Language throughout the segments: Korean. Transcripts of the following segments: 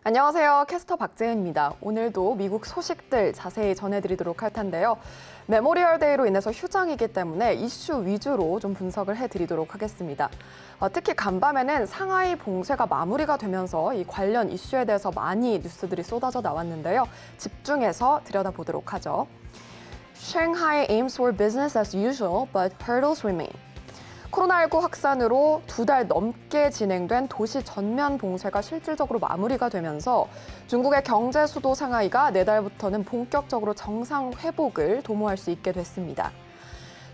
안녕하세요. 캐스터 박재은입니다. 오늘도 미국 소식들 자세히 전해드리도록 할 텐데요. 메모리얼 데이로 인해서 휴장이기 때문에 이슈 위주로 좀 분석을 해드리도록 하겠습니다. 특히 간밤에는 상하이 봉쇄가 마무리가 되면서 이 관련 이슈에 대해서 많이 뉴스들이 쏟아져 나왔는데요. 집중해서 들여다보도록 하죠. Shanghai aims for business as usual, but hurdles remain. 코로나19 확산으로 2달 넘게 진행된 도시 전면 봉쇄가 실질적으로 마무리가 되면서 중국의 경제 수도 상하이가 내달부터는 본격적으로 정상 회복을 도모할 수 있게 됐습니다.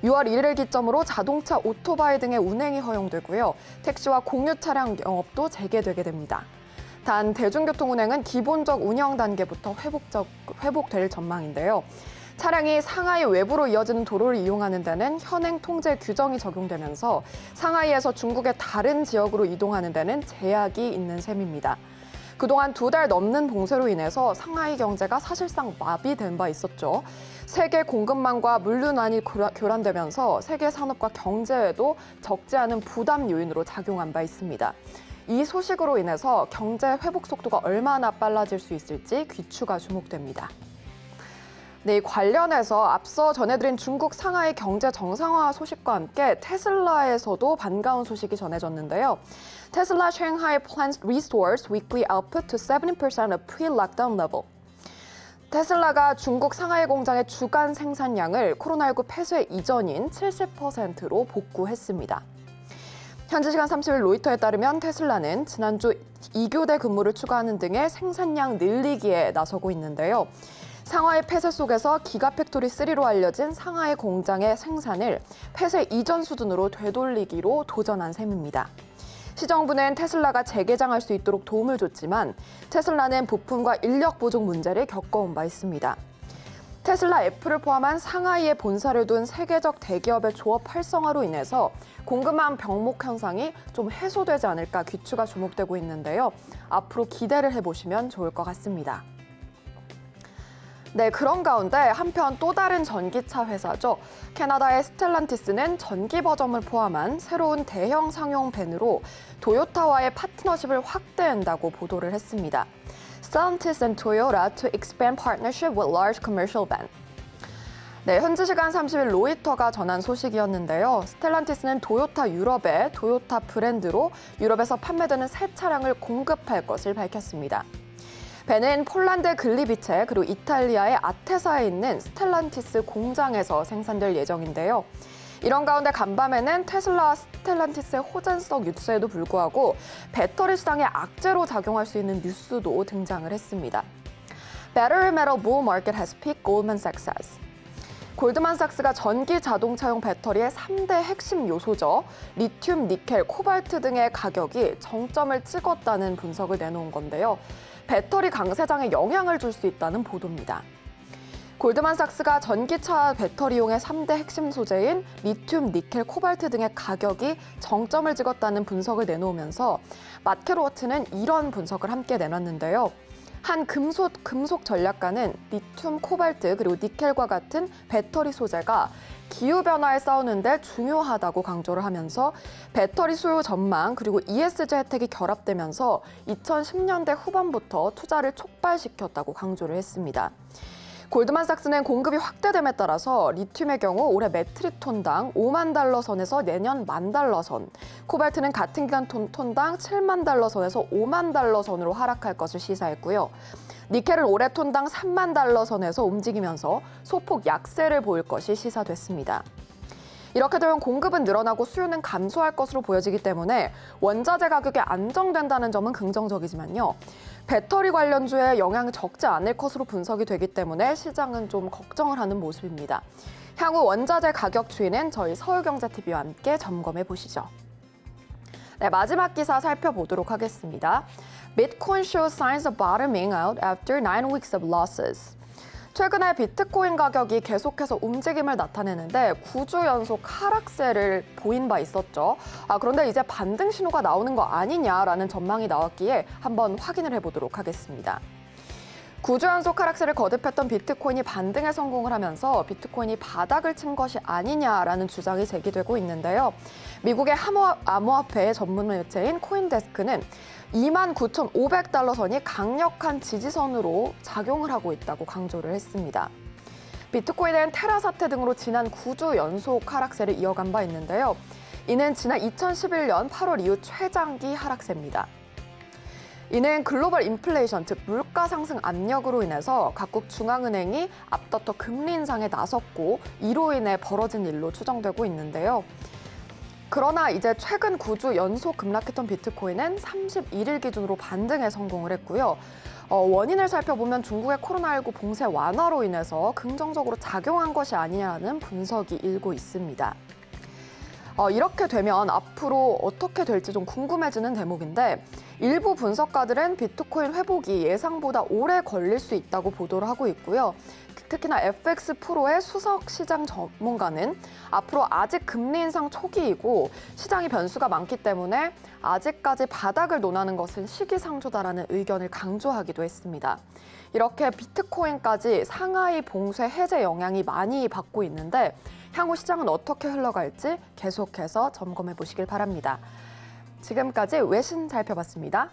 6월 1일을 기점으로 자동차, 오토바이 등의 운행이 허용되고요. 택시와 공유 차량 영업도 재개되게 됩니다. 단 대중교통 운행은 기본적 운영 단계부터 회복될 전망인데요. 차량이 상하이 외부로 이어지는 도로를 이용하는 데는 현행 통제 규정이 적용되면서 상하이에서 중국의 다른 지역으로 이동하는 데는 제약이 있는 셈입니다. 그동안 2달 넘는 봉쇄로 인해서 상하이 경제가 사실상 마비된 바 있었죠. 세계 공급망과 물류난이 교란되면서 세계 산업과 경제에도 적지 않은 부담 요인으로 작용한 바 있습니다. 이 소식으로 인해서 경제 회복 속도가 얼마나 빨라질 수 있을지 귀추가 주목됩니다. 네, 관련해서 앞서 전해드린 중국 상하이 경제 정상화 소식과 함께 테슬라에서도 반가운 소식이 전해졌는데요. 테슬라 Shanghai plans restores weekly output to 70% of pre-lockdown level. 테슬라가 중국 상하이 공장의 주간 생산량을 코로나19 폐쇄 이전인 70%로 복구했습니다. 현지 시간 30일 로이터에 따르면 테슬라는 지난주 2교대 근무를 추가하는 등의 생산량 늘리기에 나서고 있는데요. 상하이 폐쇄 속에서 기가팩토리 3로 알려진 상하이 공장의 생산을 폐쇄 이전 수준으로 되돌리기로 도전한 셈입니다. 시정부는 테슬라가 재개장할 수 있도록 도움을 줬지만 테슬라는 부품과 인력 부족 문제를 겪어온 바 있습니다. 테슬라, 애플을 포함한 상하이에 본사를 둔 세계적 대기업의 조업 활성화로 인해서 공급망 병목 현상이 좀 해소되지 않을까 귀추가 주목되고 있는데요. 앞으로 기대를 해보시면 좋을 것 같습니다. 네, 그런 가운데 한편 또 다른 전기차 회사죠. 캐나다의 스텔란티스는 전기 버전을 포함한 새로운 대형 상용 밴으로 도요타와의 파트너십을 확대한다고 보도를 했습니다. Stellantis and Toyota to expand partnership with large commercial van. 네, 현지 시간 30일 로이터가 전한 소식이었는데요. 스텔란티스는 도요타 유럽의 도요타 브랜드로 유럽에서 판매되는 새 차량을 공급할 것을 밝혔습니다. 밴은 폴란드 글리비체 그리고 이탈리아의 아테사에 있는 스텔란티스 공장에서 생산될 예정인데요. 이런 가운데 간밤에는 테슬라와 스텔란티스의 호전성 뉴스에도 불구하고 배터리 시장에 악재로 작용할 수 있는 뉴스도 등장을 했습니다. Battery metal bull market has peaked, Goldman Sachs says. 골드만삭스가 전기 자동차용 배터리의 3대 핵심 요소죠. 리튬, 니켈, 코발트 등의 가격이 정점을 찍었다는 분석을 내놓은 건데요. 배터리 강세장에 영향을 줄 수 있다는 보도입니다. 골드만삭스가 전기차 배터리용의 3대 핵심 소재인 리튬, 니켈, 코발트 등의 가격이 정점을 찍었다는 분석을 내놓으면서 마켓워치는 이런 분석을 함께 내놨는데요. 한 금속 전략가는 리튬, 코발트 그리고 니켈과 같은 배터리 소재가 기후변화에 싸우는데 중요하다고 강조를 하면서 배터리 수요 전망 그리고 ESG 혜택이 결합되면서 2010년대 후반부터 투자를 촉발시켰다고 강조를 했습니다. 골드만삭스는 공급이 확대됨에 따라서 리튬의 경우 올해 매트릭 톤당 5만 달러 선에서 내년 1만 달러 선, 코발트는 같은 기간 톤당 7만 달러 선에서 5만 달러 선으로 하락할 것을 시사했고요. 니켈은 올해 톤당 3만 달러 선에서 움직이면서 소폭 약세를 보일 것이 시사됐습니다. 이렇게 되면 공급은 늘어나고 수요는 감소할 것으로 보여지기 때문에 원자재 가격이 안정된다는 점은 긍정적이지만요. 배터리 관련주에 영향이 적지 않을 것으로 분석이 되기 때문에 시장은 좀 걱정을 하는 모습입니다. 향후 원자재 가격 추이는 저희 서울경제TV와 함께 점검해 보시죠. 네, 마지막 기사 살펴보도록 하겠습니다. Bitcoin shows signs of bottoming out after 9 weeks of losses. 최근에 비트코인 가격이 계속해서 움직임을 나타내는데 9주 연속 하락세를 보인 바 있었죠. 그런데 이제 반등 신호가 나오는 거 아니냐라는 전망이 나왔기에 한번 확인을 해보도록 하겠습니다. 9주 연속 하락세를 거듭했던 비트코인이 반등에 성공을 하면서 비트코인이 바닥을 친 것이 아니냐라는 주장이 제기되고 있는데요. 미국의 암호화폐 전문 매체인 코인데스크는 29,500달러 선이 강력한 지지선으로 작용을 하고 있다고 강조를 했습니다. 비트코인은 테라 사태 등으로 지난 9주 연속 하락세를 이어간 바 있는데요. 이는 지난 2011년 8월 이후 최장기 하락세입니다. 이는 글로벌 인플레이션, 즉 물가 상승 압력으로 인해서 각국 중앙은행이 앞다퉈 금리 인상에 나섰고 이로 인해 벌어진 일로 추정되고 있는데요. 그러나 이제 최근 9주 연속 급락했던 비트코인은 31일 기준으로 반등에 성공을 했고요. 원인을 살펴보면 중국의 코로나19 봉쇄 완화로 인해서 긍정적으로 작용한 것이 아니냐는 분석이 일고 있습니다. 이렇게 되면 앞으로 어떻게 될지 좀 궁금해지는 대목인데 일부 분석가들은 비트코인 회복이 예상보다 오래 걸릴 수 있다고 보도를 하고 있고요. 특히나 FX 프로의 수석 시장 전문가는 앞으로 아직 금리 인상 초기이고 시장이 변수가 많기 때문에 아직까지 바닥을 논하는 것은 시기상조다라는 의견을 강조하기도 했습니다. 이렇게 비트코인까지 상하이 봉쇄 해제 영향이 많이 받고 있는데 향후 시장은 어떻게 흘러갈지 계속해서 점검해 보시길 바랍니다. 지금까지 외신 살펴봤습니다.